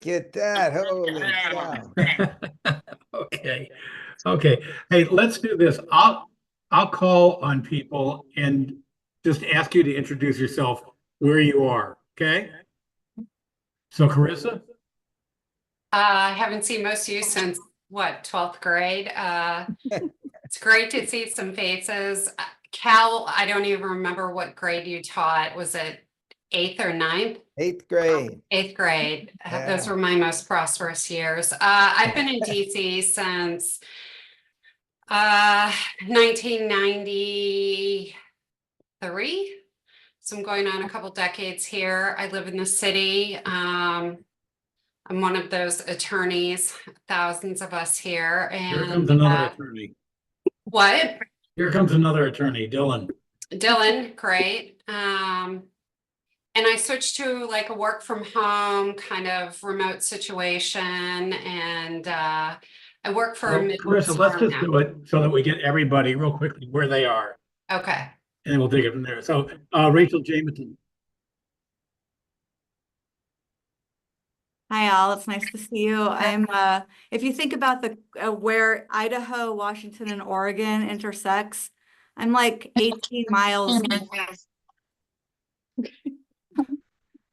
at that. Holy cow. Okay. Okay. Hey, let's do this. I'll call on people and just ask you to introduce yourself where you are. Okay. So Carissa? I haven't seen most of you since what, 12th grade? It's great to see some faces. Cal, I don't even remember what grade you taught. Was it eighth or ninth? Eighth grade. Eighth grade. Those Yeah. were my most prosperous years. I've been in DC since 1993. So I'm going on a couple decades here. I live in the city. I'm one of those attorneys, thousands of us here. Here comes And another attorney. what? Here comes another attorney, Dylan. Dylan, great. And I switched to like a work from home kind of remote situation. And I work for a Well, Midwest Carissa, let's firm just now. do it so that we get everybody real quickly where they are, Okay. and then we'll take it from there. So, Rachel Jameson. Hi, all. It's nice to see you. If you think about the where Idaho, Washington, and Oregon intersects, I'm like 18 miles.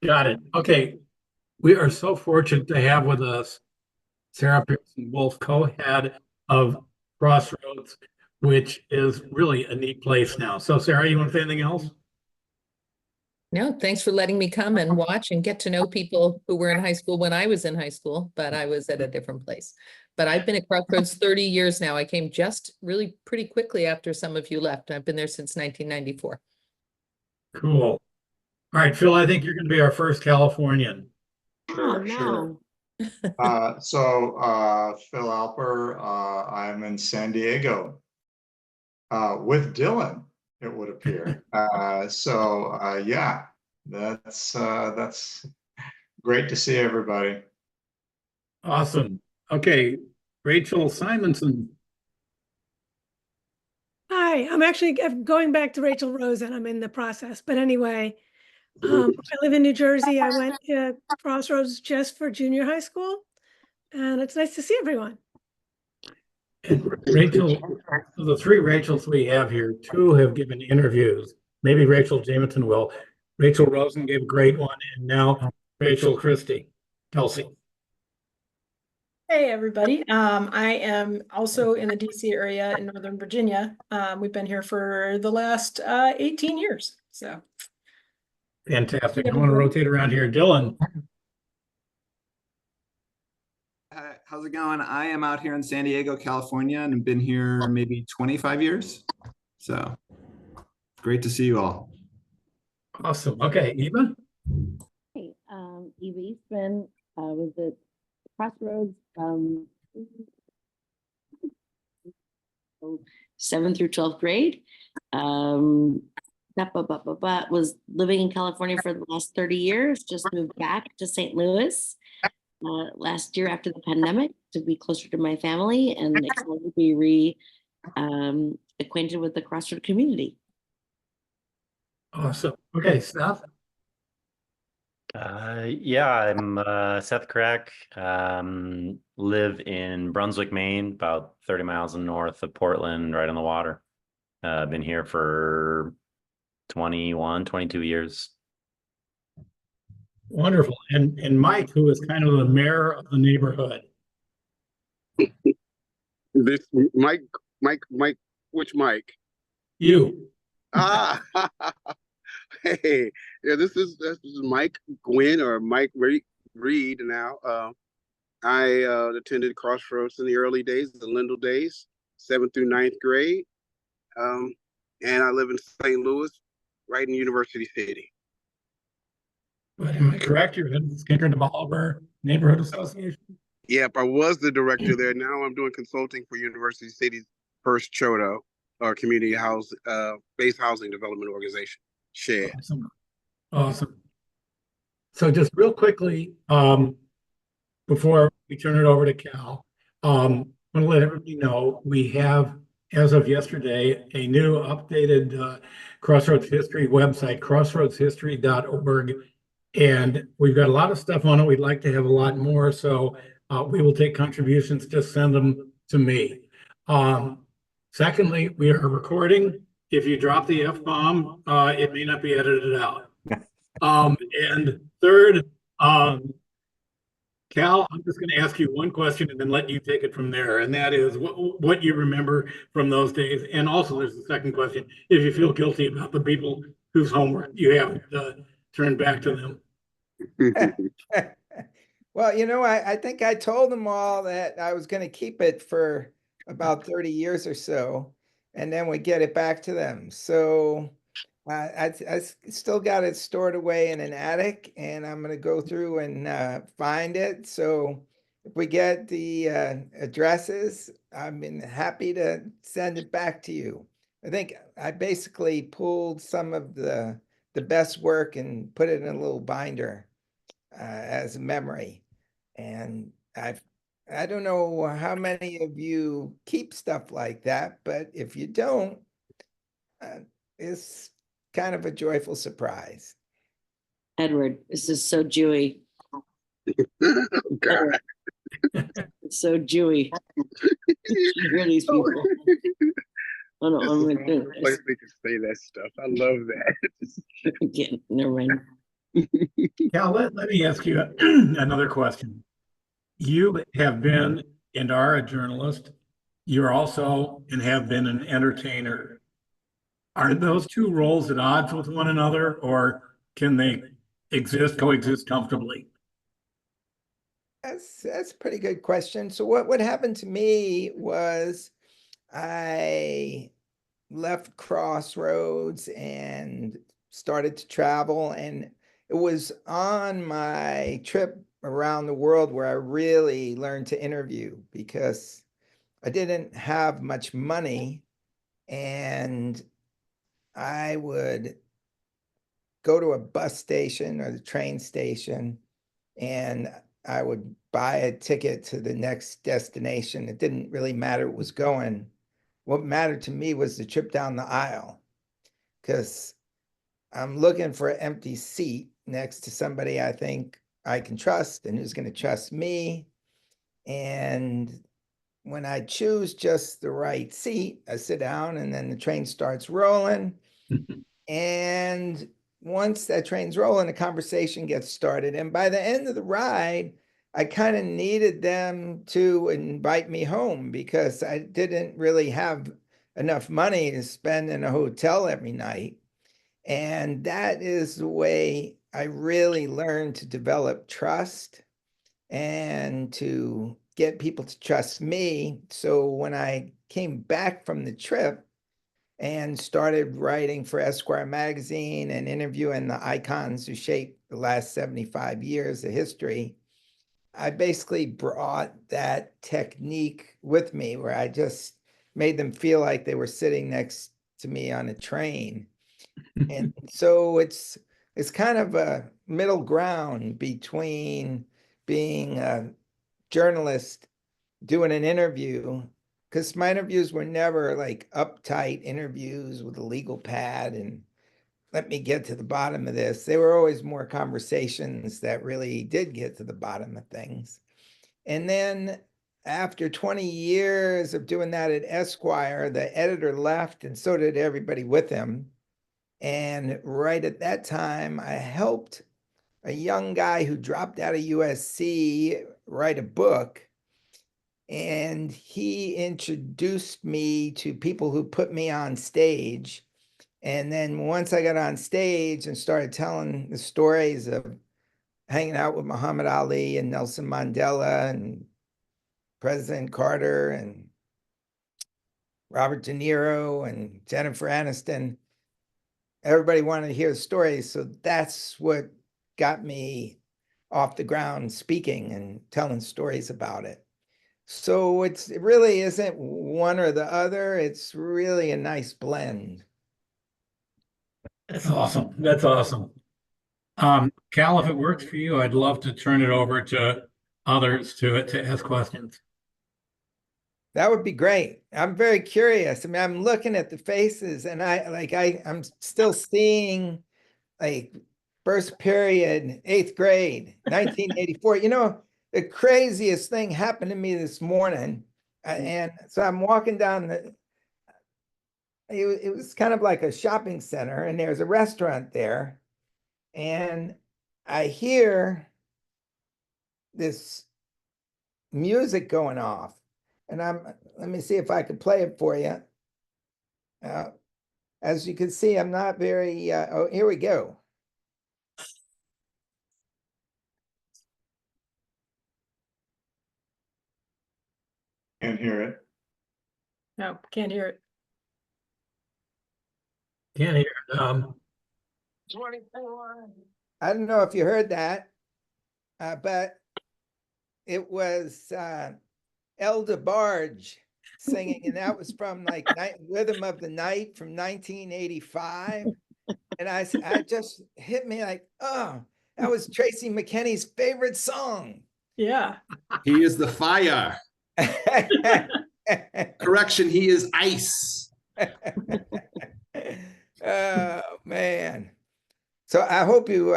Got it. Okay. We are so fortunate to have with us Sarah Pearson Wolf, co-head of Crossroads, which is really a neat place now. So, Sarah, you want to say anything else? No, thanks for letting me come and watch and get to know people who were in high school when I was in high school, but I was at a different place. But I've been at Crossroads 30 years now. I came just really pretty quickly after some of you left. I've been there since 1994. Cool. All right, Phil, I think you're going to be our first Californian. Sure, sure. Phil Alper, I'm in San Diego with Dylan, it would appear. Yeah, that's great to see everybody. Awesome. Okay, Rachel Simonson. Hi, I'm going back to Rachel Rosen. I'm in the process. But anyway, I live in New Jersey. I went to Crossroads just for junior high school. And it's nice to see everyone. And Rachel, the three Rachels we have here, two have given interviews. Maybe Rachel Jameson will. Rachel Rosen gave a great one, and now Rachel Kelsey. Hey, everybody. I am also in the DC area in Northern Virginia. We've been here for the last 18 years. So fantastic. I want to rotate around here. Dylan. How's it going? I am out here in San Diego, California, and have been here maybe 25 years. So great to see you all. Awesome. Okay, Eva. Hey, Eva Eastman was at Crossroads 7th through 12th grade. Was living in California for the last 30 years, just moved back to St. Louis last year after the pandemic to be closer to my family and excited to be acquainted with the Crossroads community. Awesome. Okay, Seth. Yeah, I'm Seth Crack. Live in Brunswick, Maine, about 30 miles north of Portland, right on the water. Been here for 21, 22 years. Wonderful. And Mike, who is kind of the mayor of the neighborhood. This Mike, which Mike? You. Hey, yeah, this is Mike Gwynn or Mike Reed now. I attended Crossroads in the early days, the Lindell days, 7th through 9th grade. And I live in St. Louis, right in University City. But am I correct? You're in Skinner and Bolivar Neighborhood Association? Yep, I was the director there. Now I'm doing consulting for University City's first CHODO, or Community Based Housing Development Organization. Share. Awesome. So just real quickly, before we turn it over to Cal, I want to let everybody know we have, as of yesterday, a new updated Crossroads History website, crossroadshistory.org. And we've got a lot of stuff on it. We'd like to have a lot more, so we will take contributions. Just send them to me. Secondly, we are recording. If you drop the F-bomb, it may not be edited out. And third, Cal, I'm just going to ask you one question and then let you take it from there. And that is what you remember from those days. And also, there's a second question: if you feel guilty about the people whose homework you haven't turned back to them. Well, you know, I think I told them all that I was going to keep it for about 30 years or so, and then we get it back to them. So still got it stored away in an attic, and I'm going to go through and find it. So if we get the addresses, I've been happy to send it back to you. I think I basically pulled some of the best work and put it in a little binder as a memory. And I don't know how many of you keep stuff like that, but if you don't, it's kind of a joyful surprise. Edward, this is so Jewy. Oh, God. It's so Jewy. You hear these people. Oh, no, I'm This gonna is do the only place we can say that stuff. I love that. Again, never mind. Cal, let me ask you another question. You have been and are a journalist. You're also and have been an entertainer. Are those two roles at odds with one another, or can they coexist comfortably? That's a pretty good question. So what happened to me was I left Crossroads and started to travel, and it was on my trip around the world where I really learned to interview, because I didn't have much money, and I would go to a bus station or the train station, and I would buy a ticket to the next destination. It didn't really matter who was going. What mattered to me was the trip down the aisle, because I'm looking for an empty seat next to somebody I think I can trust and who's going to trust me. And when I choose just the right seat, I sit down and then the train starts rolling. And once that train's rolling, the conversation gets started. And by the end of the ride, I kind of needed them to invite me home, because I didn't really have enough money to spend in a hotel every night. And that is the way I really learned to develop trust and to get people to trust me. So when I came back from the trip and started writing for Esquire magazine and interviewing the icons who shaped the last 75 years of history, I basically brought that technique with me, where I just made them feel like they were sitting next to me on a train. And so it's kind of a middle ground between being a journalist doing an interview, because my interviews were never like uptight interviews with a legal pad and let me get to the bottom of this. They were always more conversations that really did get to the bottom of things. And then after 20 years of doing that at Esquire, the editor left, and so did everybody with him. And right at that time, I helped a young guy who dropped out of USC write a book. And he introduced me to people who put me on stage. And then once I got on stage and started telling the stories of hanging out with Muhammad Ali and Nelson Mandela and President Carter and Robert De Niro and Jennifer Aniston, everybody wanted to hear the stories. So that's what got me off the ground speaking and telling stories about it. So it really isn't one or the other. It's really a nice blend. That's awesome. That's awesome. Cal, if it works for you, I'd love to turn it over to others to ask questions. That would be great. I'm very curious. I mean, I'm looking at the faces, and I'm still seeing like first period, 8th grade, 1984. You know, the craziest thing happened to me this morning. And so I'm walking down it was kind of like a shopping center, and there's a restaurant there. And I hear this music going off. And let me see if I can play it for you. As you can see, I'm not very, oh, here we go. Can't hear it. No, can't hear it. Can't hear. I don't know if you heard that, but it was Elder Barge singing, and that was from like Rhythm of the Night from 1985. And I just hit me like, oh, that was Tracy McKinney's favorite song. Yeah. He is the fire. Correction, he is ice. Oh, man. So I hope you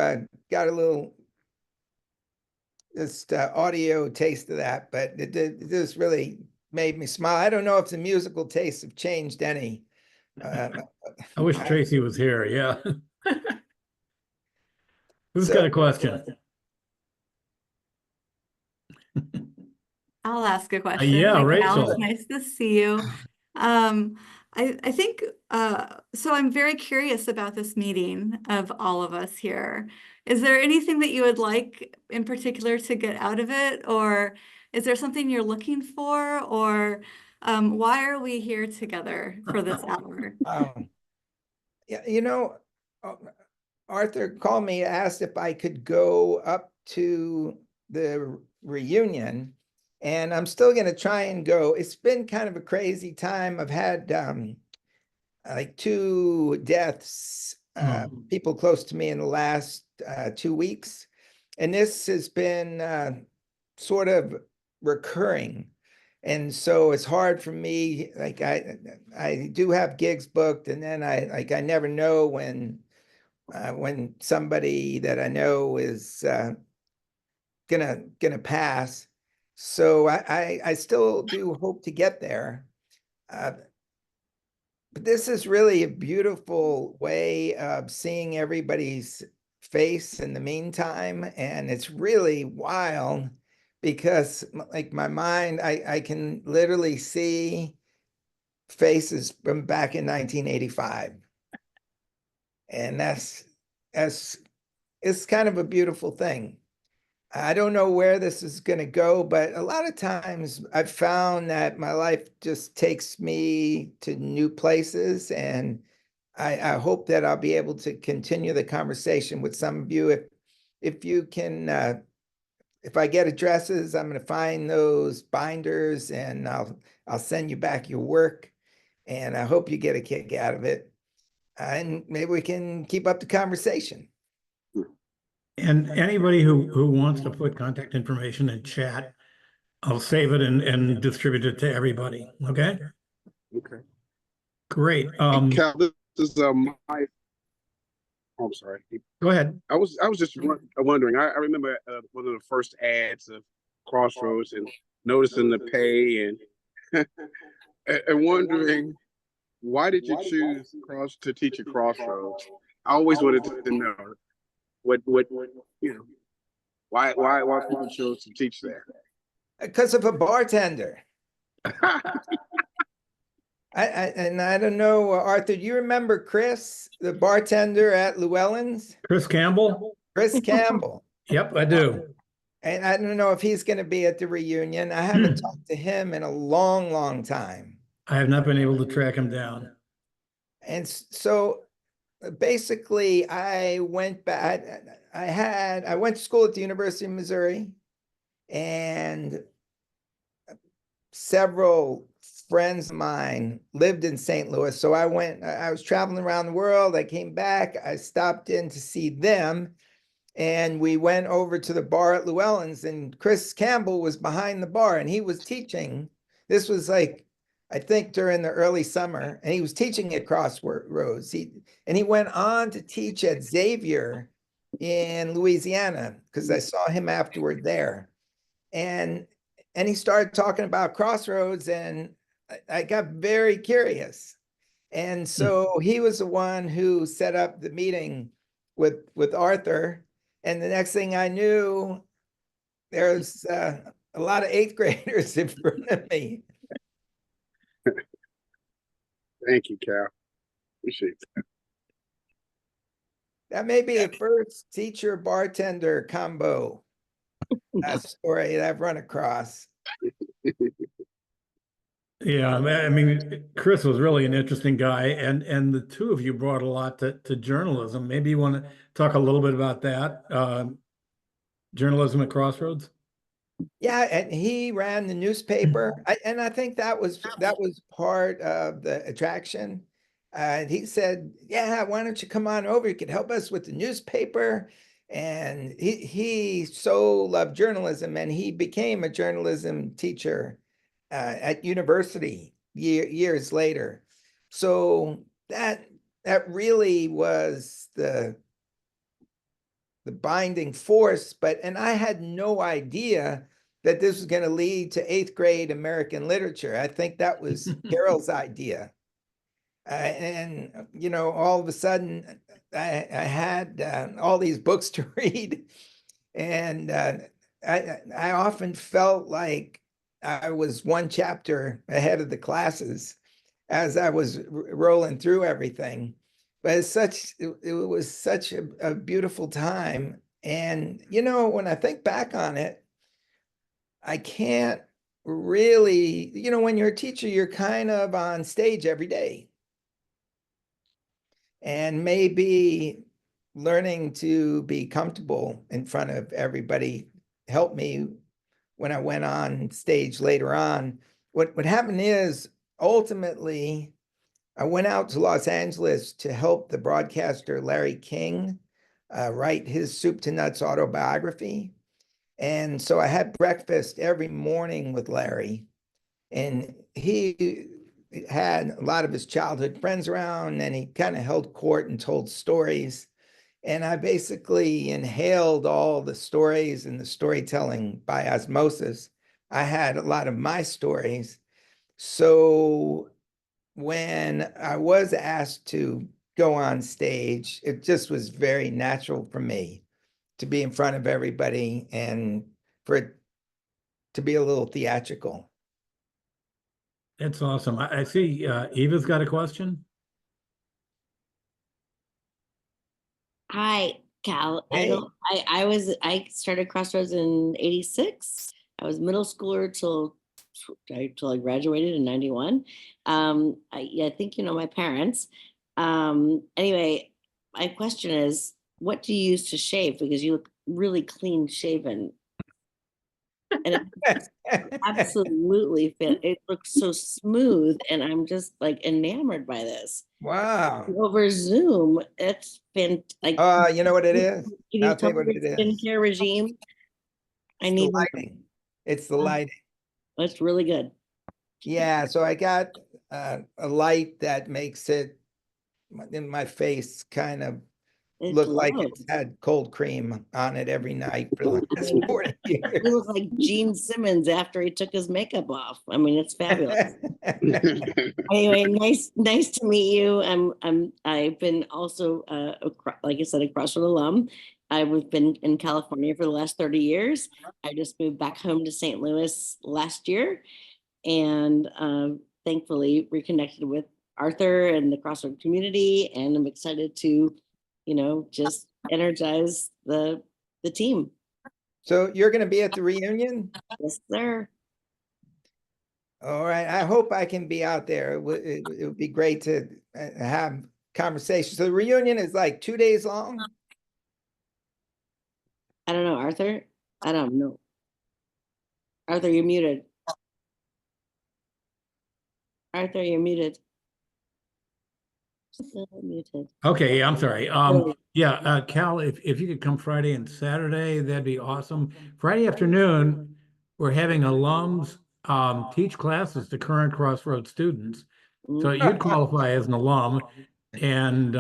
got a little just audio taste of that, but it just really made me smile. I don't know if the musical tastes have changed any. I wish Tracy was here. Yeah. Who's got a question? I'll ask a question. Yeah, Hi, Cal. Rachel. It's nice to see you. I think, so I'm very curious about this meeting of all of us here. Is there anything that you would like in particular to get out of it? Or is there something you're looking for? Or why are we here together for this hour? Yeah, you know, Arthur called me, asked if I could go up to the reunion, and I'm still going to try and go. It's been kind of a crazy time. I've had like 2 deaths, people close to me in the last 2 weeks. And this has been sort of recurring. And so it's hard for me, like I do have gigs booked, and then I never know when somebody that I know is gonna pass. So I still do hope to get there. But this is really a beautiful way of seeing everybody's face in the meantime. And it's really wild because like my mind, I can literally see faces from back in 1985. And it's kind of a beautiful thing. I don't know where this is going to go, but a lot of times I've found that my life just takes me to new places, and I hope that I'll be able to continue the conversation with some of you. If you can, if I get addresses, I'm going to find those binders, and I'll send you back your work, and I hope you get a kick out of it, and maybe we can keep up the conversation. And anybody who wants to put contact information in chat, I'll save it and distribute it to everybody. Okay. Okay. Great. Cal, this is my. Oh, I'm sorry. Go ahead. I was just wondering. I remember one of the first ads of Crossroads and noticing the pay and and wondering why did you choose to teach at Crossroads? I always wanted to know what you know why people chose to teach there. Because of a bartender. And I don't know, Arthur, do you remember Chris, the bartender at Llewellyn's? Chris Campbell? Chris Campbell. Yep, I do. And I don't know if he's going to be at the reunion. I haven't talked to him in a long, long time. I have not been able to track him down. And so basically I went back, I went to school at the University of Missouri, and several friends of mine lived in St. Louis. So I was traveling around the world. I came back, I stopped in to see them, and we went over to the bar at Llewellyn's, and Chris Campbell was behind the bar, and he was teaching. This was like, I think during the early summer, and he was teaching at Crossroads. He went on to teach at Xavier in Louisiana because I saw him afterward there. And he started talking about Crossroads, and I got very curious. And so he was the one who set up the meeting with Arthur. And the next thing I knew, there's a lot of eighth graders in front of me. Thank you, Cal. Appreciate that. That may be the first teacher bartender combo story that I've run across. Yeah, I mean, Chris was really an interesting guy, and the two of you brought a lot to journalism. Maybe you want to talk a little bit about that, journalism at Crossroads. Yeah, and he ran the newspaper, and I think that was part of the attraction. He said, "Yeah, why don't you come on over? You could help us with the newspaper." And he so loved journalism, and he became a journalism teacher at university years later. So that really was the binding force, and I had no idea that this was going to lead to eighth grade American literature. I think that was Carol's idea. And, you know, all of a sudden I had all these books to read. And I often felt like I was one chapter ahead of the classes as I was rolling through everything. But it was such a beautiful time. And, you know, when I think back on it, I can't really, you know, when you're a teacher, you're kind of on stage every day. And maybe learning to be comfortable in front of everybody helped me when I went on stage later on. What happened is ultimately I went out to Los Angeles to help the broadcaster Larry King write his Soup to Nuts autobiography. And so I had breakfast every morning with Larry, and he had a lot of his childhood friends around, and he kind of held court and told stories. And I basically inhaled all the stories and the storytelling by osmosis. I had a lot of my stories. So when I was asked to go on stage, it just was very natural for me to be in front of everybody and for it to be a little theatrical. That's awesome. I see Eva's got a question. Hi, Cal. Hey. I started Crossroads in '86. I was middle schooler till I graduated in '91. I think you know my parents. Anyway, my question is, what do you use to shave? Because you look really clean shaven. And it absolutely fit. It looks so smooth, and I'm just like enamored by this. Wow. Over Zoom, it's been like You know what it is? Can I'll you tell tell you me what your it is. skincare regime? I It's the need one. lighting. It's the lighting. That's really good. Yeah, so I got a light that makes it in my face kind of It look like glows. it's had cold cream on it every night for the last 40 You years. look like Gene Simmons after he took his makeup off. I mean, it's fabulous. Anyway, nice to meet you. I've been also like I said, a Crossroads alum. I've been in California for the last 30 years. I just moved back home to St. Louis last year, and thankfully reconnected with Arthur and the Crossroads community, and I'm excited to, you know, just energize the team. So you're going to be at the reunion? Yes, sir. All right. I hope I can be out there. It would be great to have conversations. So the reunion is like 2 days long? I don't know, Arthur. I don't know. Arthur, you're muted. Arthur, you're muted. Still muted. Okay, I'm sorry. Yeah, Cal, if you could come Friday and Saturday, that'd be awesome. Friday afternoon, we're having alums teach classes to current Crossroads students. So you'd qualify as an alum, and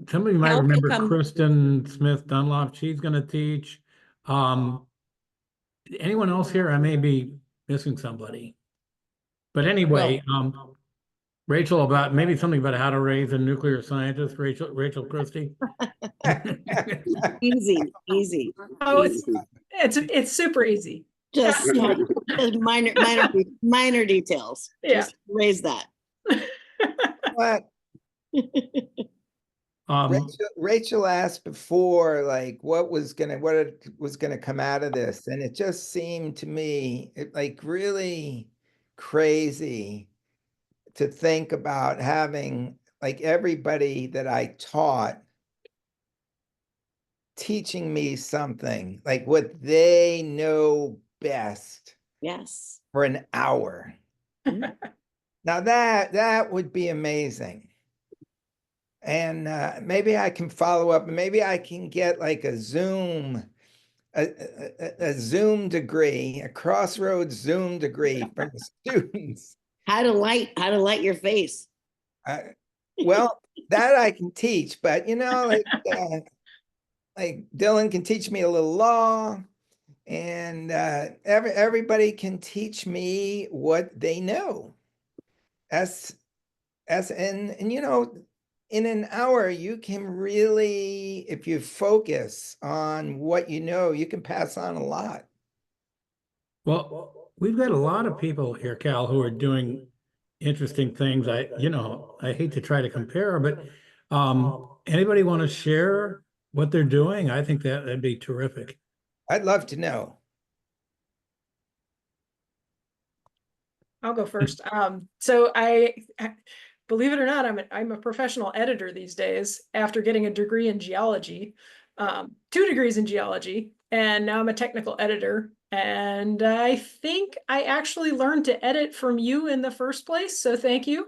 Somebody might Cal can remember come. Kristen Smith Dunlop. She's going to teach. Anyone else here? I may be missing somebody. But anyway, Rachel, about maybe something about how to raise a nuclear scientist. Rachel Christie. Easy, easy. Oh, easy. it's super easy. Just minor details. Yeah. Just raise that. But Rachel asked before, like, what was gonna come out of this, and it just seemed to me like really crazy to think about having like everybody that I taught teaching me something like what they know best. Yes. For an hour. Now that would be amazing. And maybe I can follow up, and maybe I can get like a Zoom degree, a Crossroads Zoom degree from the students. How to light your face. Well, that I can teach, but like Dylan can teach me a little law, and everybody can teach me what they know. And in an hour, you can really, if you focus on what you know, you can pass on a lot. Well, we've got a lot of people here, Cal, who are doing interesting things. I hate to try to compare, but anybody want to share what they're doing? I think that'd be terrific. I'd love to know. I'll go first. So I believe it or not, I'm a professional editor these days after getting a degree in geology, 2 degrees in geology, and now I'm a technical editor. And I think I actually learned to edit from you in the first place. So thank you.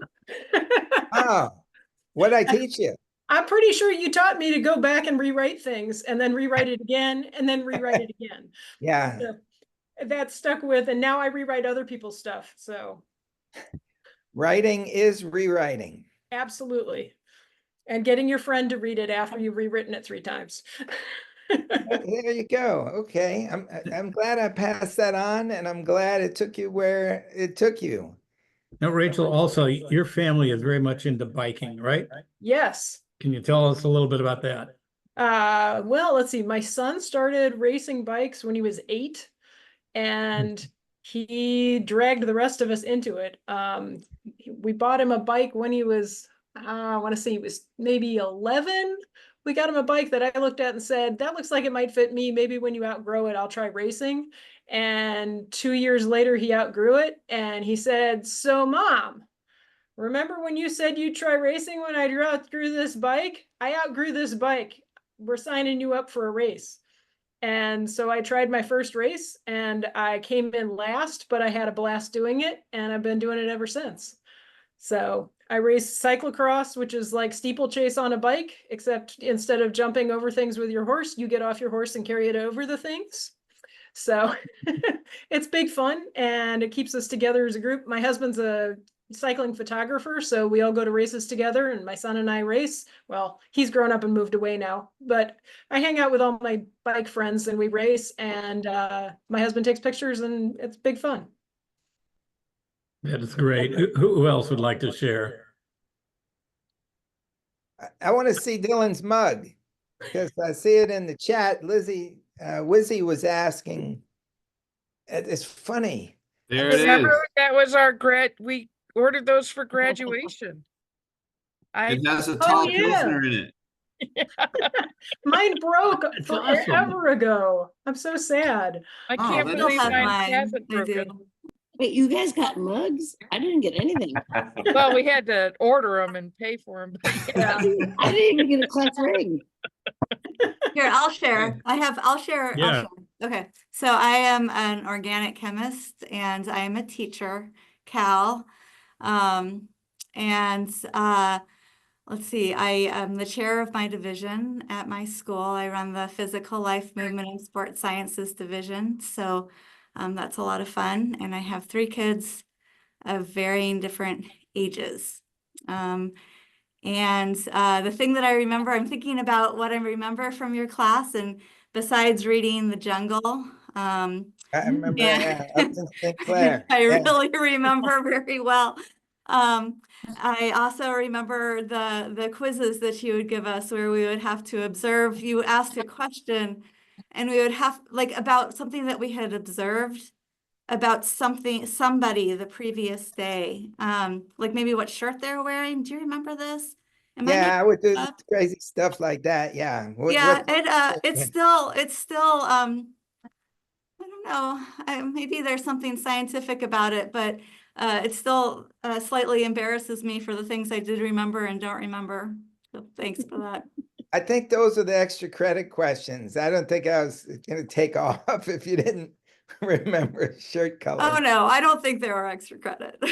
Oh, what'd I teach you? I'm pretty sure you taught me to go back and rewrite things and then rewrite it again and then rewrite it again. Yeah. So that stuck with, and now I rewrite other people's stuff. So writing is rewriting. Absolutely. And getting your friend to read it after you've rewritten it 3 times. There you go. Okay. I'm glad I passed that on, and I'm glad it took you where it took you. Now, Rachel, also, your family is very much into biking, right? Yes. Can you tell us a little bit about that? Well, let's see. My son started racing bikes when he was 8, and he dragged the rest of us into it. We bought him a bike when he was, I want to say he was maybe 11. We got him a bike that I looked at and said, that looks like it might fit me. Maybe when you outgrow it, I'll try racing. And 2 years later, he outgrew it. And he said, so Mom, remember when you said you'd try racing when I outgrew this bike? I outgrew this bike. We're signing you up for a race. And so I tried my first race and I came in last, but I had a blast doing it, and I've been doing it ever since. So I race cyclocross, which is like steeplechase on a bike, except instead of jumping over things with your horse, you get off your horse and carry it over the things. So it's big fun, and it keeps us together as a group. My husband's a cycling photographer, so we all go to races together, and my son and I race. Well, he's grown up and moved away now, but I hang out with all my bike friends and we race, and my husband takes pictures, and it's big fun. That is great. Who else would like to share? I want to see Dylan's mug, because I see it in the chat. Wizzy was asking. It's funny. There it is. That was we ordered those for graduation. It has a tall Pilsner in it. Mine broke It's forever ago. I'm so sad. I can't that believe is mine mine. hasn't I do. broken. Wait, you guys got mugs? I didn't get anything. Well, we had to order them and pay for them. Yeah. I didn't even get a class ring. Here, I'll share. I'll share. Yeah. Okay. So I am an organic chemist and I am a teacher, Cal. Let's see, I am the chair of my division at my school. I run the physical life, movement, and sports sciences division. So that's a lot of fun. And I have 3 kids of varying different ages. And the thing that I remember, I'm thinking about what I remember from your class, and besides reading The Jungle, I remember, yeah, I was in St. Clair. I Yeah. really remember very well. I also remember the quizzes that you would give us, where we would have to observe. You asked a question, and we would have, like, about something that we had observed about somebody the previous day. Like maybe what shirt they're wearing. Do you remember this? Am I Yeah, making I would do this up? crazy stuff like that. Yeah. Yeah, What, it's still I don't know. Maybe there's something scientific about it, but it still slightly embarrasses me for the things I did remember and don't remember. So thanks for that. I think those are the extra credit questions. I don't think I was going to take off if you didn't remember shirt color. Oh no, I don't think there are extra credit.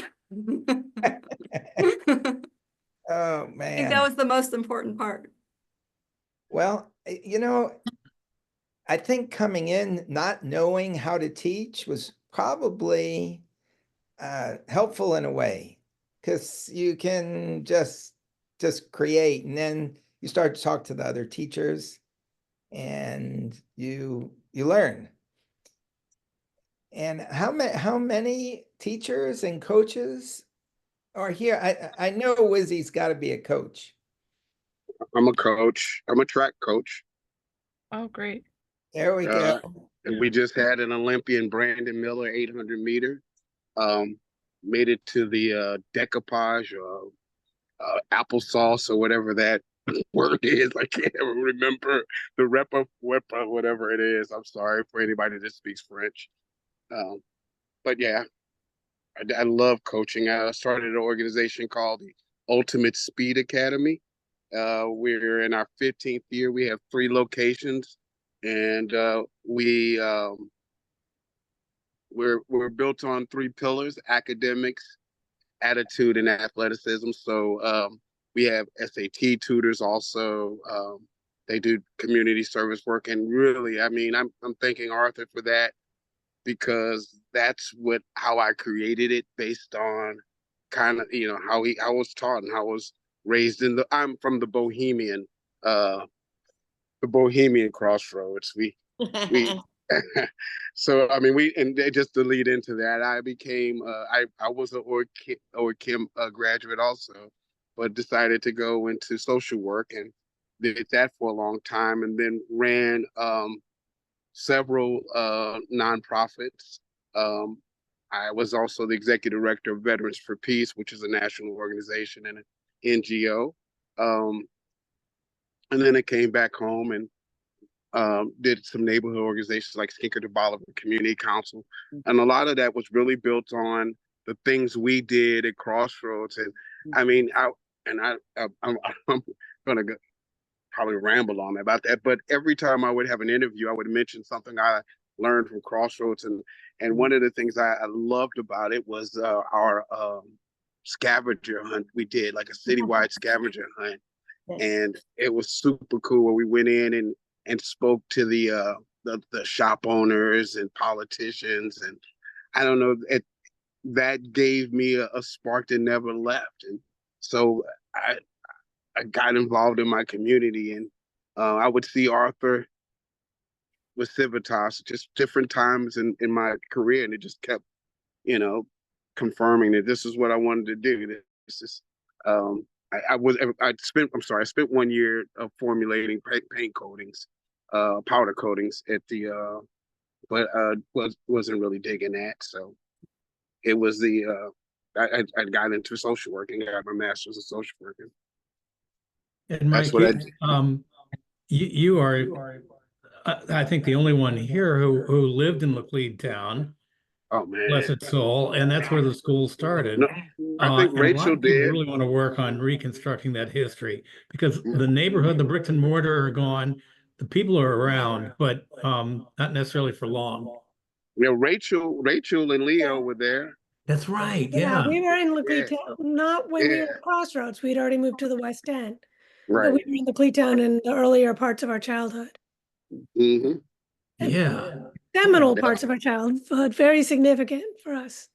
Oh I think man. that was the most important part. Well, you know, I think coming in not knowing how to teach was probably helpful in a way, because you can just create, and then you start to talk to the other teachers and you learn. And how many teachers and coaches are here? I know Wizzy's got to be a coach. I'm a coach. I'm a track coach. Oh, great. There we go. And we just had an Olympian, Brandon Miller, 800 meter. Made it to the decoupage or applesauce or whatever that word is. I can't remember the repa, whatever it is. I'm sorry for anybody that speaks French. But yeah, I love coaching. I started an organization called the Ultimate Speed Academy. We're in our 15th year. We have 3 locations, and we're built on 3 pillars: academics, attitude, and athleticism. So we have SAT tutors also. They do community service work, and really, I mean, I'm thanking Arthur for that, because that's how I created it, based on kind of, you know, how I was taught and how I was raised I'm from the Bohemian Crossroads. We so I mean, and just to lead into that, I became I was an ORChem graduate also, but decided to go into social work and did that for a long time, and then ran several nonprofits. I was also the executive director of Veterans for Peace, which is a national organization and an NGO. And then I came back home and did some neighborhood organizations like Skinker to Bolivar Community Council. And a lot of that was really built on the things we did at Crossroads. And I mean, I'm going to probably ramble on about that, but every time I would have an interview, I would mention something I learned from Crossroads. And one of the things I loved about it was our scavenger hunt. We did like a citywide scavenger hunt. And it was super cool, where we went in and spoke to the shop owners and politicians, and I don't know, that gave me a spark that never left. And so I got involved in my community, and I would see Arthur with Civitas just different times in my career, and it just kept, you know, confirming that this is what I wanted to do. This is I spent 1 year of formulating paint coatings, powder coatings at the but wasn't really digging that. So it was I got into social work and got my master's in social work. And Mike, you are, I think, the only one here who lived in Laclede Town. Oh man, bless its soul, and that's where the school started. No, I think and Rachel a lot of people did. really want to work on reconstructing that history, because the neighborhood, the bricks and mortar are gone, the people are around, but not necessarily for long. Yeah, Rachel and Leo were there. That's right. Yeah, Yeah. we were in Laclede Town, not when we were at Crossroads. We'd already moved to the West End. Right. But we were in Laclede Town in the earlier parts of our childhood. Mm-hmm. Yeah. Seminal parts of our childhood, very significant for us.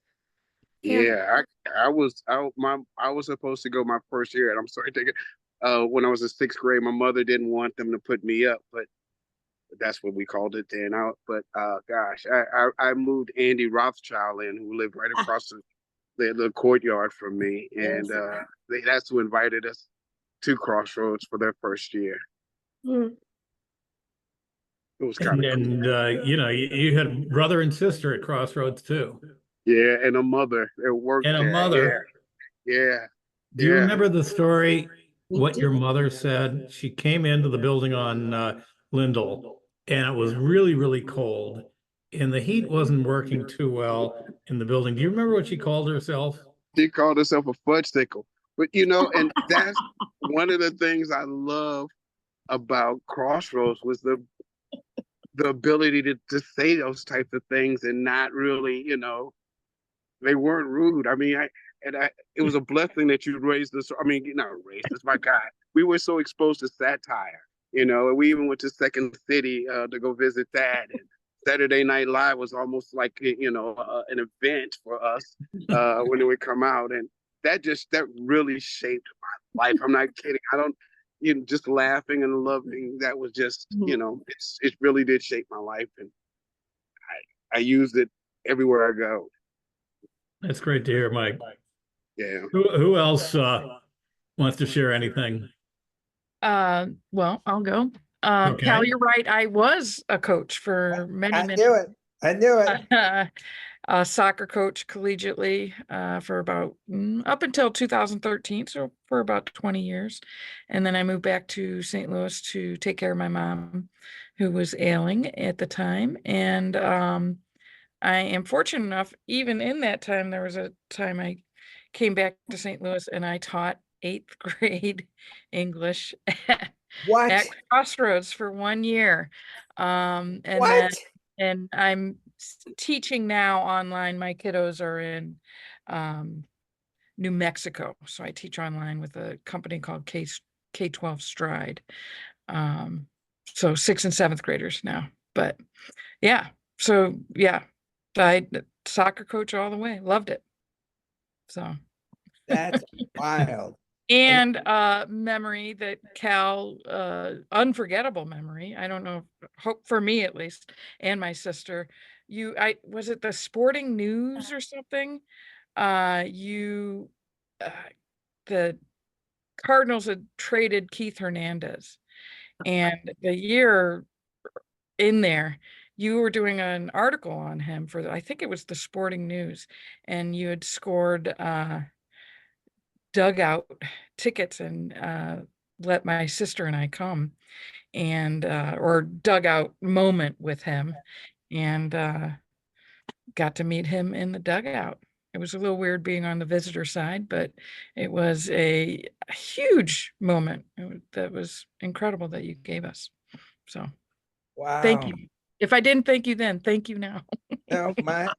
Yeah, I was I was supposed to go my first year, and I'm sorry to take it. When I was in sixth grade, my mother didn't want them to put me up, but that's what we called it then. But gosh, I moved Andy Rothschild in, who lived right across the courtyard from me, and that's who invited us to Crossroads for their first year. Mm. It was kind of cool. And you know, you had a brother and sister at Crossroads too. Yeah, and a mother that worked And a there. mother. Yeah. Do you Yeah. remember the story, We what your did. mother said? She came into the building on Lindell, and it was really, really cold, and the heat wasn't working too well in the building. Do you remember what she called herself? She called herself a fudgesicle. But and that's one of the things I love about Crossroads was the ability to say those types of things and not really, they weren't rude. I mean, it was a blessing that you raised us. I mean, not raised us, my God. We were so exposed to satire, and we even went to Second City to go visit that. And Saturday Night Live was almost like, an event for us when it would come out. And that really shaped my life. I'm not kidding. I don't, just laughing and loving. That was just, it really did shape my life. And I used it everywhere I go. That's great to hear, Mike. Yeah. Who else wants to share anything? Well, I'll go. Okay. Cal, you're right. I was a coach for many, I many knew it. I knew it. a soccer coach collegiately for about up until 2013, so for about 20 years. And then I moved back to St. Louis to take care of my mom, who was ailing at the time. And I am fortunate enough, even in that time, there was a time I came back to St. Louis and I taught 8th grade English What? at Crossroads for 1 year. And What? and I'm teaching now online. My kiddos are in New Mexico. So I teach online with a company called K-12 Stride. So 6th and 7th graders now. But yeah, so yeah, I soccer coach all the way. Loved it. So That's wild. and memory that Cal, unforgettable memory. I don't know, hope for me at least, and my sister. Was it the Sporting News or something? The Cardinals had traded Keith Hernandez, and the year in there, you were doing an article on him for I think it was the Sporting News, and you had scored dugout tickets and let my sister and I come and or dugout moment with him, and got to meet him in the dugout. It was a little weird being on the visitor side, but it was a huge moment. That was incredible that you gave us. So thank Wow. you. If I didn't thank you then, thank you now. No,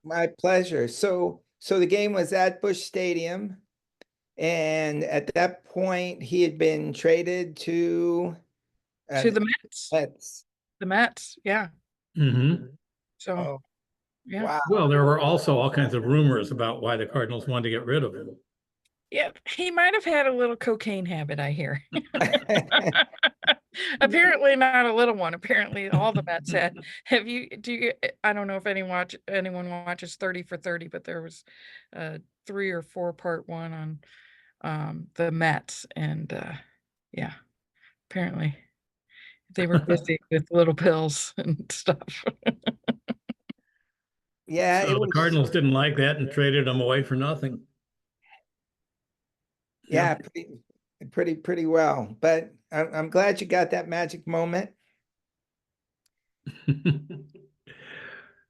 my pleasure. So the game was at Busch Stadium, and at that point he had been traded to To the Mets. Mets. The Mets, yeah. Mm-hmm. So Oh, yeah. wow. Well, there were also all kinds of rumors about why the Cardinals wanted to get rid of him. Yeah, he might have had a little cocaine habit, I hear. Apparently not a little one. Apparently all the Mets had. I don't know if anyone watches 30 for 30, but there was a 3 or 4 part one on the Mets, and yeah, apparently they were busy with little pills and stuff. Yeah, So it the was. Cardinals didn't like that and traded him away for nothing. Yeah, pretty well. But I'm glad you got that magic moment.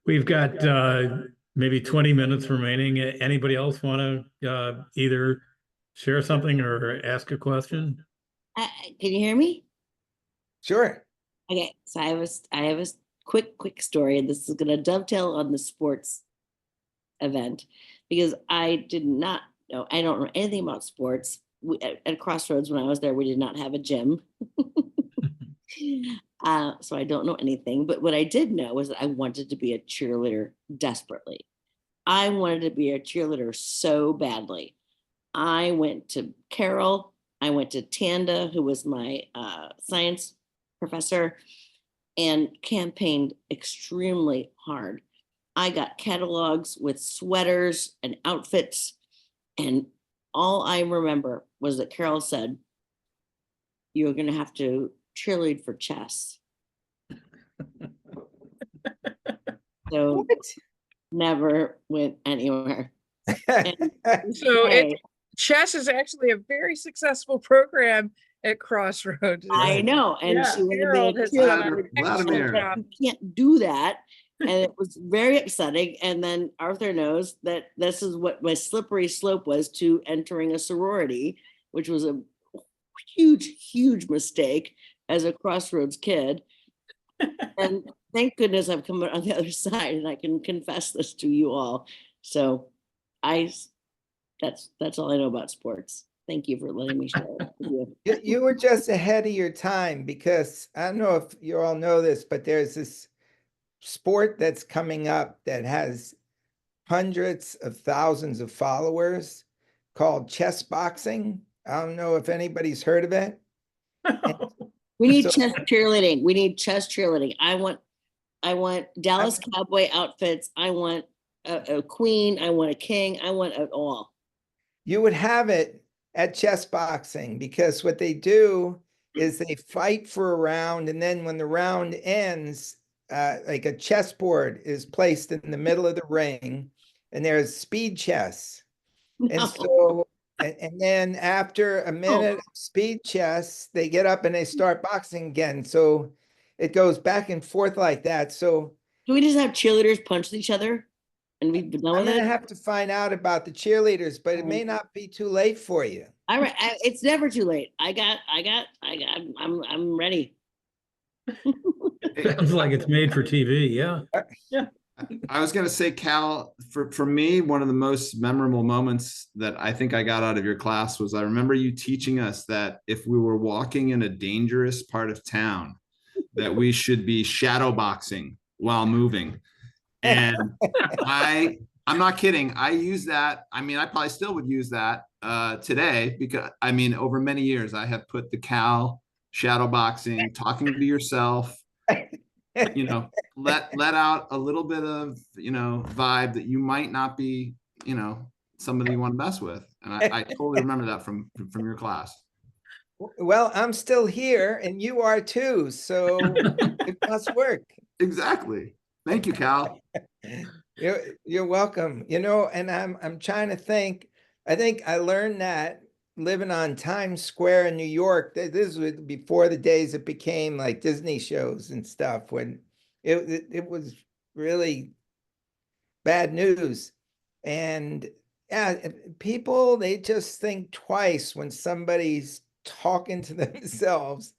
We've got maybe 20 minutes remaining. Anybody else want to either share something or ask a question? Can you hear me? Sure. Okay, so I have a quick story, and this is going to dovetail on the sports event because I don't know anything about sports. At Crossroads, when I was there, we did not have a gym. So I don't know anything, but what I did know was that I wanted to be a cheerleader desperately. I wanted to be a cheerleader so badly. I went to Carol, I went to Tanda, who was my science professor, and campaigned extremely hard. I got catalogs with sweaters and outfits, and all I remember was that Carol said, "You're going to have to cheerlead for chess." So never went anywhere. And So hey, chess is actually a very successful program at Crossroads. I know, and Yeah, she wanted to Harold be a has done cheerleader. an Vladimir. excellent job. You can't do that. And it was very upsetting. And then Arthur knows that this is what my slippery slope was to entering a sorority, which was a huge mistake as a Crossroads kid. And thank goodness I've come out on the other side and I can confess this to you all. So that's all I know about sports. Thank you for letting me share it with you. You were just ahead of your time, because I don't know if you all know this, but there's this sport that's coming up that has hundreds of thousands of followers called chess boxing. I don't know if anybody's heard of it. We need So- chess cheerleading. We need chess cheerleading. I want Dallas Cowboy outfits. I want a queen. I want a king. I want it all. You would have it at chess boxing, because what they do is they fight for a round, and then when the round ends, like a chessboard is placed in the middle of the ring, and there's speed chess. And No. so, and then after a minute of speed chess, they get up and they start boxing again. So it goes back and forth like that. So Can we just have cheerleaders punch each other and be done I'm with gonna it? have to find out about the cheerleaders, but it may not be too late for you. All right, it's never too late. I'm ready. Sounds like it's made for TV, yeah. I was going to say, Cal, for me, one of the most memorable moments that I think I got out of your class was I remember you teaching us that if we were walking in a dangerous part of town, that we should be shadow boxing while moving. And I'm not kidding. I use that. I mean, I probably still would use that today, because I mean, over many years, I have put the Cal shadow boxing, talking to yourself, you know, let out a little bit of, you know, vibe that you might not be, you know, somebody you want to mess with. And I totally remember that from your class. Well, I'm still here and you are too, so it must work. Exactly. Thank you, Cal. You're welcome. You know, and I'm trying to think. I think I learned that living on Times Square in New York. This was before the days it became like Disney shows and stuff, when it was really bad news. And yeah, people, they just think twice when somebody's talking to themselves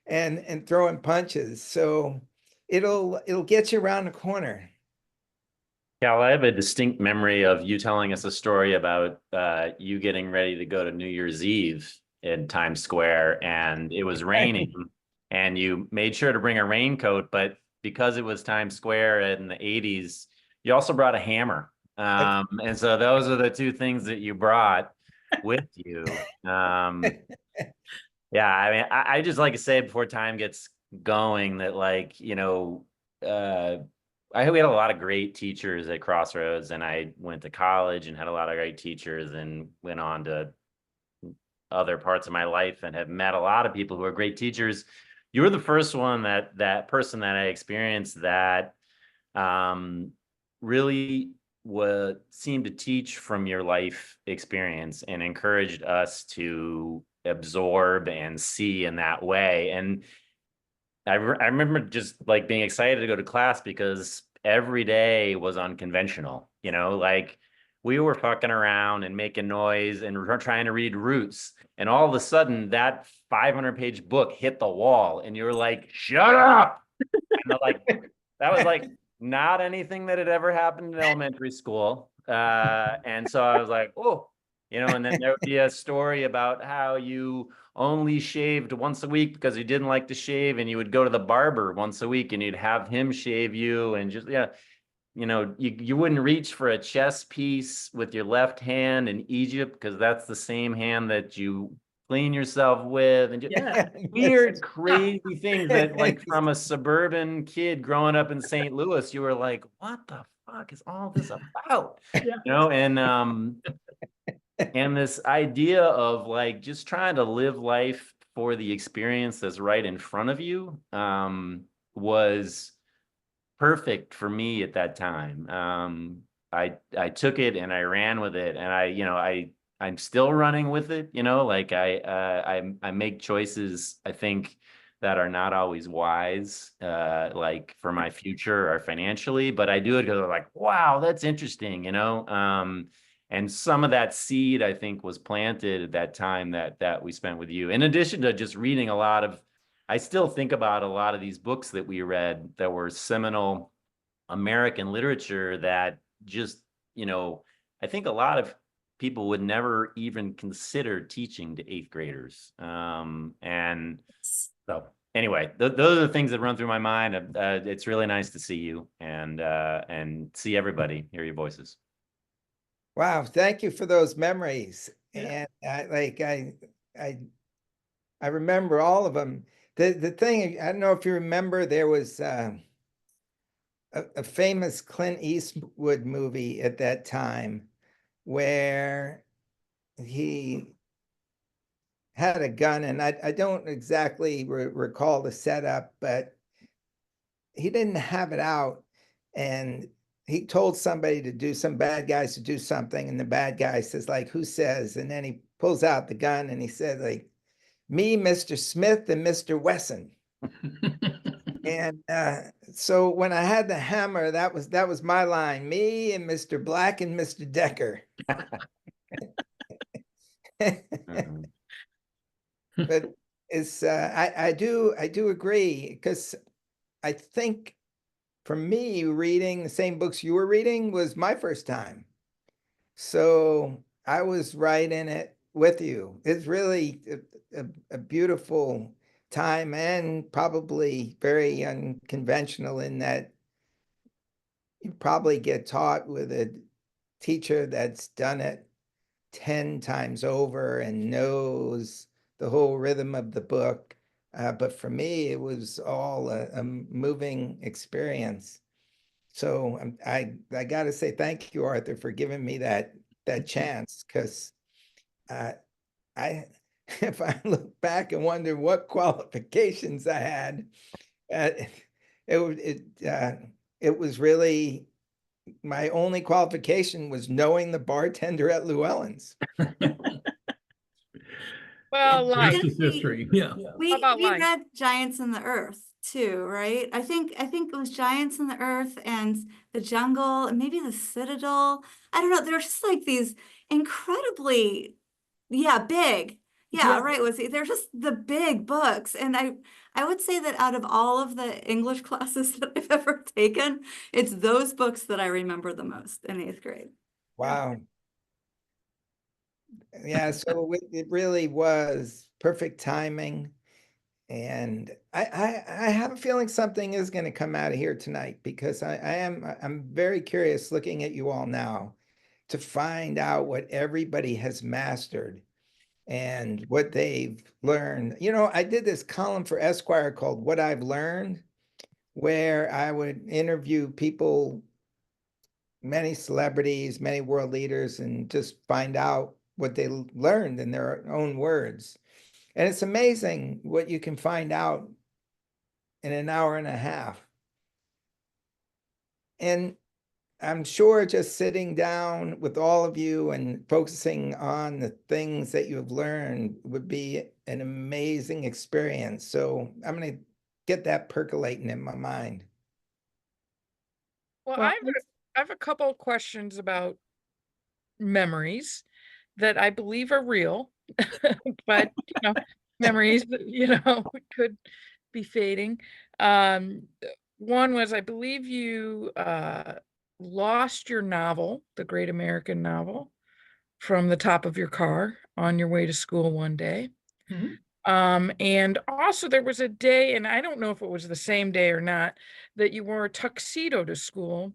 and throwing punches. So it'll get you around the corner. Cal, I have a distinct memory of you telling us a story about you getting ready to go to New Year's Eve in Times Square, and it was raining, and you made sure to bring a raincoat, but because it was Times Square in the 80s, you also brought a hammer. And so those are the two things that you brought with you. Yeah, I mean, I just like to say before time gets going that, like, you know, we had a lot of great teachers at Crossroads, and I went to college and had a lot of great teachers and went on to other parts of my life and have met a lot of people who are great teachers. You were the first one that person that I experienced that really seemed to teach from your life experience and encouraged us to absorb and see in that way. And I remember just like being excited to go to class because every day was unconventional, you know, like we were fucking around and making noise and we're trying to read Roots, and all of a sudden that 500-page book hit the wall and you were like, shut up. And like, that was like not anything that had ever happened in elementary school. And so I was like, oh, you know, and then there would be a story about how you only shaved once a week because you didn't like to shave, and you would go to the barber once a week and you'd have him shave you, and just, yeah, you wouldn't reach for a chess piece with your left hand in Egypt because that's the same hand that you clean yourself with, and just Yeah. weird, crazy things that, like, from a suburban kid growing up in St. Louis, you were like, what the fuck is all this about? Yeah. And this idea of like just trying to live life for the experience that's right in front of you was perfect for me at that time. I took it and I ran with it, and I'm still running with it. Like I make choices, I think, that are not always wise, like for my future or financially, but I do it because I'm like, wow, that's interesting. And some of that seed, I think, was planted at that time that we spent with you. In addition to just reading a lot of, I still think about a lot of these books that we read that were seminal American literature that just, I think a lot of people would never even consider teaching to 8th graders. And so anyway, those are the things that run through my mind. It's really nice to see you and see everybody, hear your voices. Wow, thank you for those memories. And I remember all of them. The thing, I don't know if you remember, there was a famous Clint Eastwood movie at that time where he had a gun, and I don't exactly recall the setup, but he didn't have it out, and he told somebody to do, some bad guys to do something, and the bad guy says, like, who says? And then he pulls out the gun and he said, like, me, Mr. Smith, and Mr. Wesson. And so when I had the hammer, that was my line, me and Mr. Black and Mr. Decker. But it's I do agree, because I think for me, reading the same books you were reading was my first time. So I was right in it with you. It's really a beautiful time, and probably very unconventional in that you probably get taught with a teacher that's done it 10 times over and knows the whole rhythm of the book. But for me, it was all a moving experience. So I got to say thank you, Arthur, for giving me that chance, because I if I look back and wonder what qualifications I had, it was really, my only qualification was knowing the bartender at Llewellyn's. Well, And life. Rest is history. Yeah. We about life? read Giants in the Earth too, right? I think it was Giants in the Earth and the Jungle and maybe the Citadel. I don't know. They're just like these incredibly, big. Yeah, Yeah. right. They're just the big books. And I would say that out of all of the English classes that I've ever taken, it's those books that I remember the most in 8th grade. Wow. Yeah, so it really was perfect timing. And I have a feeling something is going to come out of here tonight, because I'm very curious, looking at you all now, to find out what everybody has mastered and what they've learned. I did this column for Esquire called What I've Learned, where I would interview people, many celebrities, many world leaders, and just find out what they learned in their own words. And it's amazing what you can find out in an hour and a half. And I'm sure just sitting down with all of you and focusing on the things that you have learned would be an amazing experience. So I'm going to get that percolating in my mind. Well, Well, I have a couple of questions about memories that I believe are real, but memories could be fading. One was, I believe you lost your novel, The Great American Novel, from the top of your car on your way to school one day. And also there was a day, and I don't know if it was the same day or not, that you wore a tuxedo to school,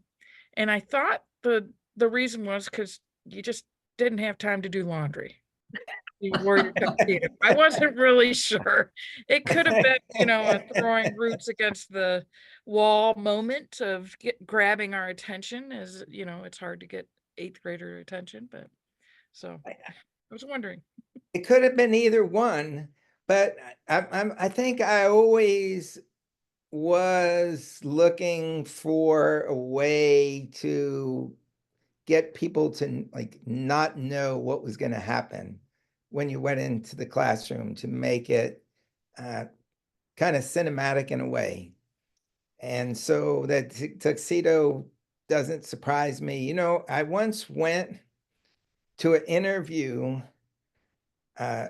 And I thought the reason was because you just didn't have time to do laundry. You wore your tuxedo. I wasn't really sure. It could have been, a throwing roots against the wall moment of grabbing our attention, as it's hard to get 8th grader attention, but so I was wondering. It could have been either one, but I think I always was looking for a way to get people to like not know what was going to happen when you went into the classroom, to make it kind of cinematic in a way. And so that tuxedo doesn't surprise me. I once went to an interview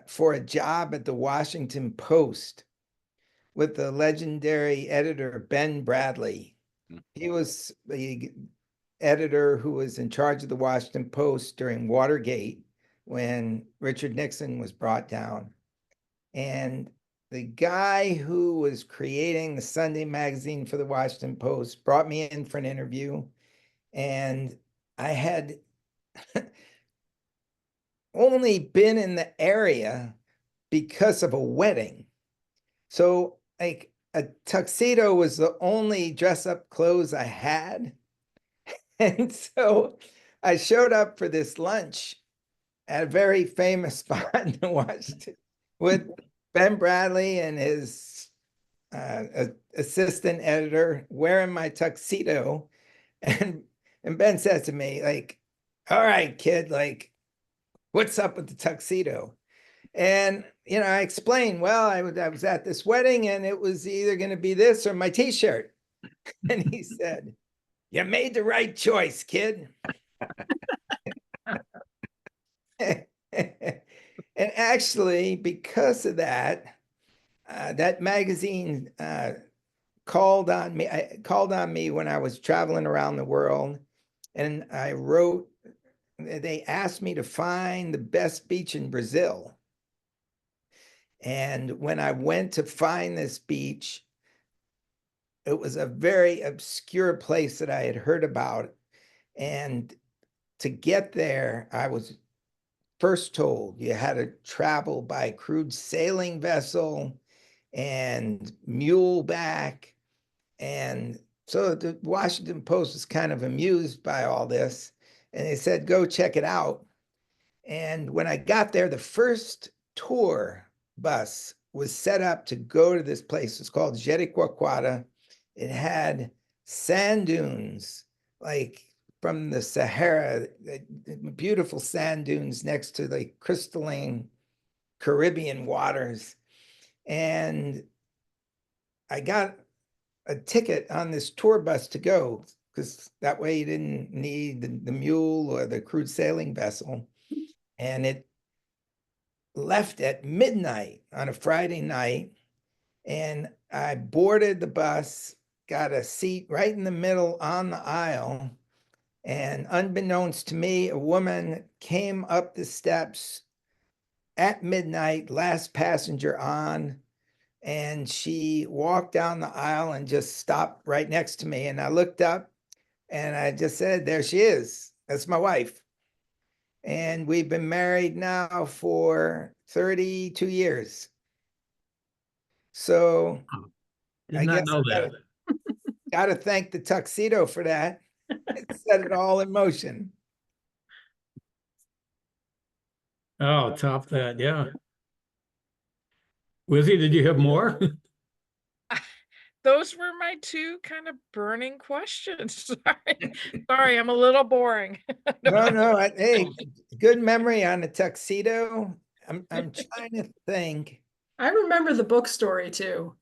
for a job at the Washington Post with the legendary editor Ben Bradley. He was the editor who was in charge of the Washington Post during Watergate, when Richard Nixon was brought down. And the guy who was creating the Sunday magazine for the Washington Post brought me in for an interview, and I had only been in the area because of a wedding. So like a tuxedo was the only dress up clothes I had. And so I showed up for this lunch at a very famous spot in Washington with Ben Bradley and his assistant editor, wearing my tuxedo. And Ben says to me, like, all right, kid, like, what's up with the tuxedo? And, I explained, well, I was at this wedding and it was either going to be this or my t-shirt. And he said, you made the right choice, kid. And actually, because of that, that magazine called on me when I was traveling around the world, and I wrote. They asked me to find the best beach in Brazil, and when I went to find this beach, it was a very obscure place that I had heard about, and to get there, I was first told you had to travel by crude sailing vessel and muleback. And so the Washington Post was kind of amused by all this, and they said, go check it out. And when I got there, the first tour bus was set up to go to this place. It's called Jericoacoara. It had sand dunes, like from the Sahara, beautiful sand dunes next to the crystalline Caribbean waters. And I got a ticket on this tour bus to go, because that way you didn't need the mule or the crude sailing vessel. And it left at midnight on a Friday night. And I boarded the bus, got a seat right in the middle on the aisle. And unbeknownst to me, a woman came up the steps at midnight, last passenger on, and she walked down the aisle and just stopped right next to me. And I looked up and I just said, there she is. That's my wife. And we've been married now for 32 years. So Did not know that. Got to thank the tuxedo for that. It set it all in motion. Oh, top that, yeah. Wizzy, did you have more? Those were my two kind of burning questions. Sorry, I'm a little boring. No, hey, good memory on the tuxedo. I'm trying to think. I remember the book story too.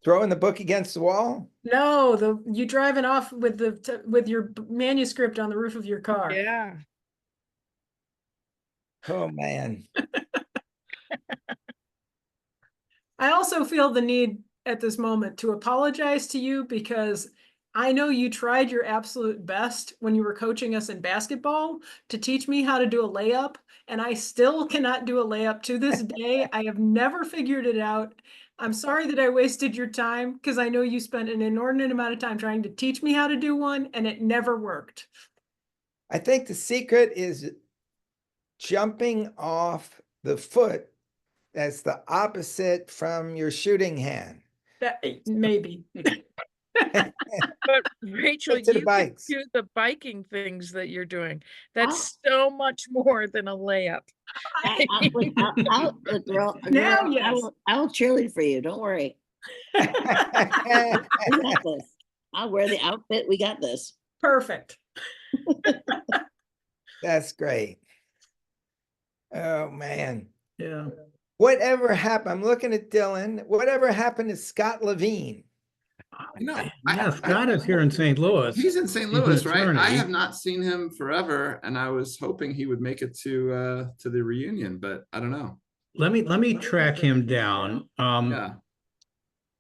Throwing the book against the wall? No, you driving off with your manuscript on the roof of your car. Yeah. Oh man. I also feel the need at this moment to apologize to you, because I know you tried your absolute best when you were coaching us in basketball to teach me how to do a layup, and I still cannot do a layup to this day. I have never figured it out. I'm sorry that I wasted your time because I know you spent an inordinate amount of time trying to teach me how to do one, and it never worked. I think the secret is jumping off the foot that's the opposite from your shooting hand. That maybe. But Rachel, Stick to the you can bikes. do the biking things that you're doing. That's so much more than a layup. Girl, Now, girl, yes. I will cheerlead for you. Don't worry. We got this. I'll wear the outfit. We got this. Perfect. That's great. Oh, man. Yeah. Whatever happened? I'm looking at Dylan. Whatever happened to Scott Levine? No, Yeah, Scott is here in St. Louis. He's in St. He's an Louis, right? I attorney. have not seen him forever, and I was hoping he would make it to the reunion, but I don't know. Let me track him down. Yeah.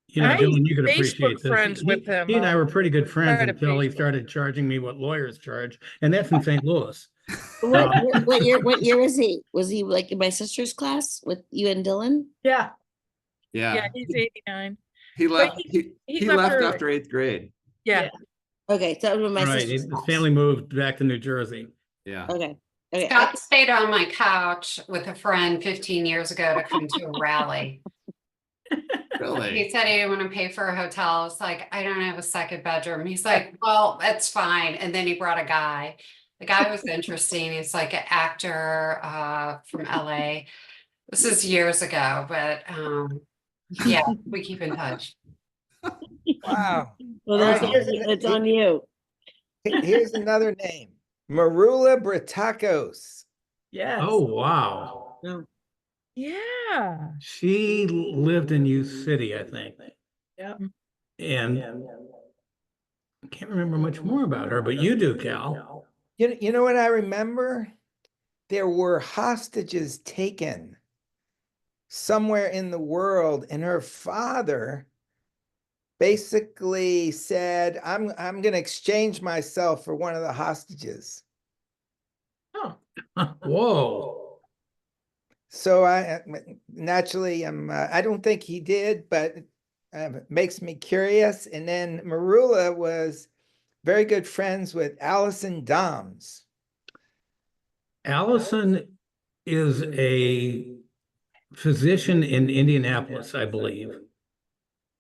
You know, I'm Dylan, you could Facebook appreciate this. friends with him. He and I were pretty good friends try to until he Facebook. started charging me what lawyers charge, and that's in St. Louis. What year was he? Was he like in my sister's class with you and Dylan? Yeah. Yeah, he's 89. He But left. he He left left early. after 8th grade. Yeah. Okay, so that was when my Right, sister's his class. family moved back to New Jersey. Yeah. Okay. Okay. Scott stayed on my couch with a friend 15 years ago to come to a rally. Really? He said he didn't want to pay for a hotel. I was like, I don't have a second bedroom. He's like, well, that's fine. And then he brought a guy. The guy was interesting. He's like an actor from LA. This is years ago, but yeah, we keep in touch. Wow. Well, All that's right, it's on you. Here's another name. Marula Britakos. Yes. Oh, wow. Yeah. She lived in U City, I think. Yeah. And I can't remember much more about her, but you do, Cal. You know what I remember? There were hostages taken somewhere in the world, and her father basically said, I'm going to exchange myself for one of the hostages. Oh. Whoa. So I naturally I don't think he did, but it makes me curious. And then Marula was very good friends with Allison Doms. Allison is a physician in Indianapolis, I believe,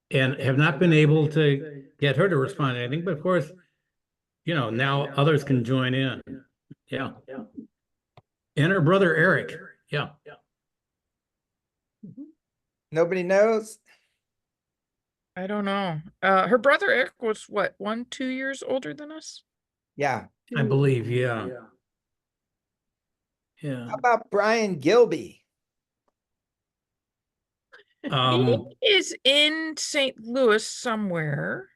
and have not been able to get her to respond to anything. But of course, you know, now others can join in. Yeah. And her brother, Eric. Yeah. Nobody knows? I don't know. Her brother Eric was what, 2 years older than us? Yeah. I believe, yeah. How Yeah. about Brian Gilby? He is in St. Louis somewhere,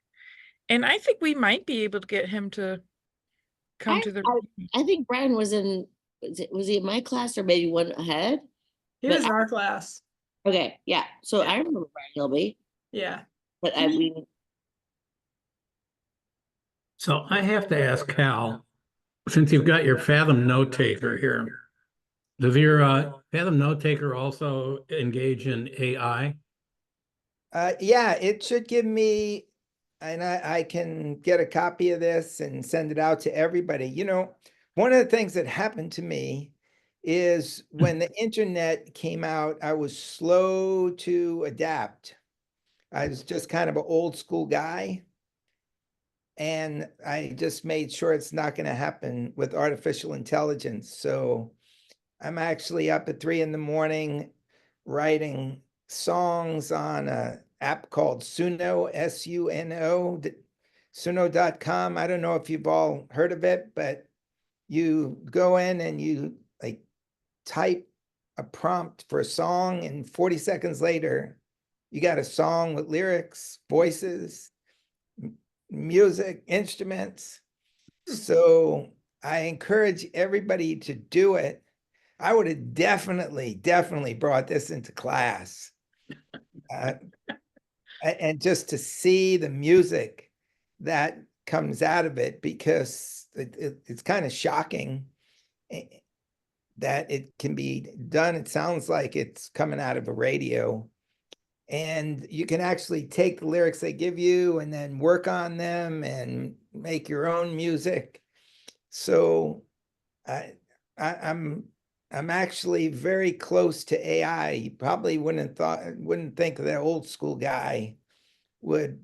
and I think we might be able to get him to come to the. I think Brian was in. Was he in my class or maybe one ahead? He was in our class. Okay, yeah. So I remember Brian Gilby. Yeah. But I mean, So I have to ask Cal, since you've got your Fathom note taker here, does your Fathom note taker also engage in AI? Yeah, it should give me, and I can get a copy of this and send it out to everybody. You know, one of the things that happened to me is when the internet came out, I was slow to adapt. I was just kind of an old school guy. And I just made sure it's not going to happen with artificial intelligence. So I'm actually up at 3 a.m. writing songs on an app called Suno, S-U-N-O, suno.com. I don't know if you've all heard of it, but you go in and you like type a prompt for a song, and 40 seconds later, you got a song with lyrics, voices, music, instruments. So I encourage everybody to do it. I would have definitely brought this into class. And just to see the music that comes out of it, because it's kind of shocking that it can be done. It sounds like it's coming out of a radio, and you can actually take the lyrics they give you and then work on them and make your own music. So I'm actually very close to AI. You probably wouldn't think that old school guy would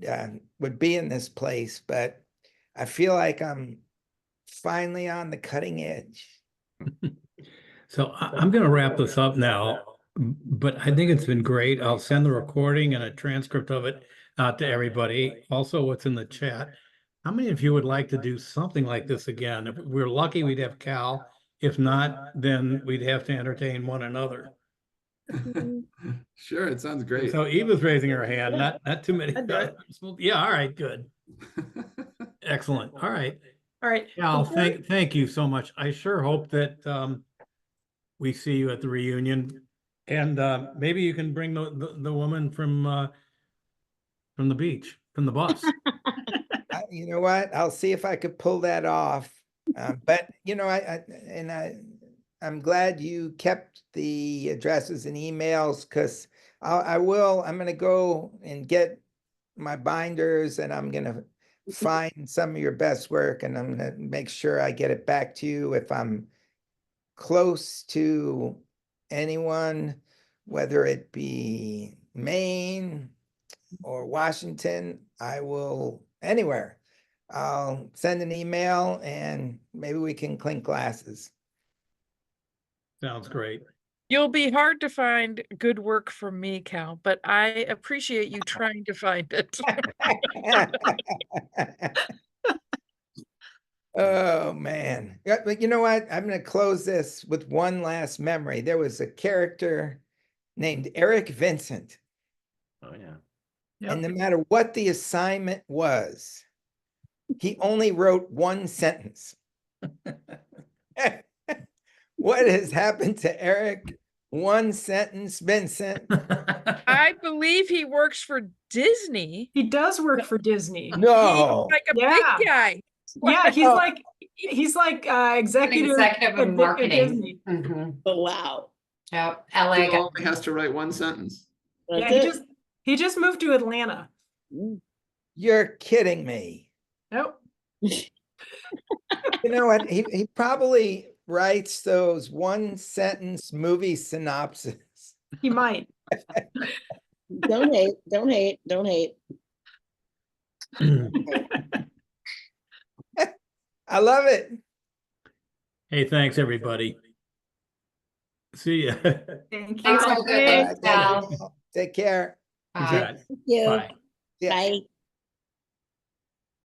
be in this place, but I feel like I'm finally on the cutting edge. So I'm going to wrap this up now, but I think it's been great. I'll send the recording and a transcript of it out to everybody. Also, what's in the chat. How many of you would like to do something like this again? If we're lucky, we'd have Cal. If not, then we'd have to entertain one another. Sure, it sounds great. So Eva's raising her hand, Yeah. not too many. I'd do it. Yeah, all right, good. Excellent. All right. All right. Cal, before- thank you so much. I sure hope that we see you at the reunion, and maybe you can bring the woman from the beach, from the bus. You know what? I'll see if I could pull that off. But you know, I'm glad you kept the addresses and emails, because I'm going to go and get my binders, and I'm going to find some of your best work, and I'm going to make sure I get it back to you if I'm close to anyone, whether it be Maine or Washington. I will, anywhere. I'll send an email and maybe we can clink glasses. Sounds great. You'll be hard to find good work from me, Cal, but I appreciate you trying to find it. Oh man. Yeah, but you know what? I'm going to close this with one last memory. There was a character named Eric Vincent, Oh, yeah. and no matter what the assignment was, he only wrote one sentence. What has happened to Eric? One sentence, Vincent. I believe he works for Disney. He does work for Disney. No. He's like a Yeah. big guy. Yeah, Wow. he's like executive, Executive of at marketing. Disney. Mhm. Oh, wow. Yep, He LA. only has to write one sentence. Yeah, That's it. he just moved to Atlanta. You're kidding me. Nope. You know what? He probably writes those one sentence movie synopses. He might. Don't hate, don't hate, don't hate. I love it. Hey, thanks, everybody. See ya. Thank you. Thanks, all good. Thanks, Bye. Cal. Take care. You Bye. got it. Thank you. Bye. Yeah. Bye.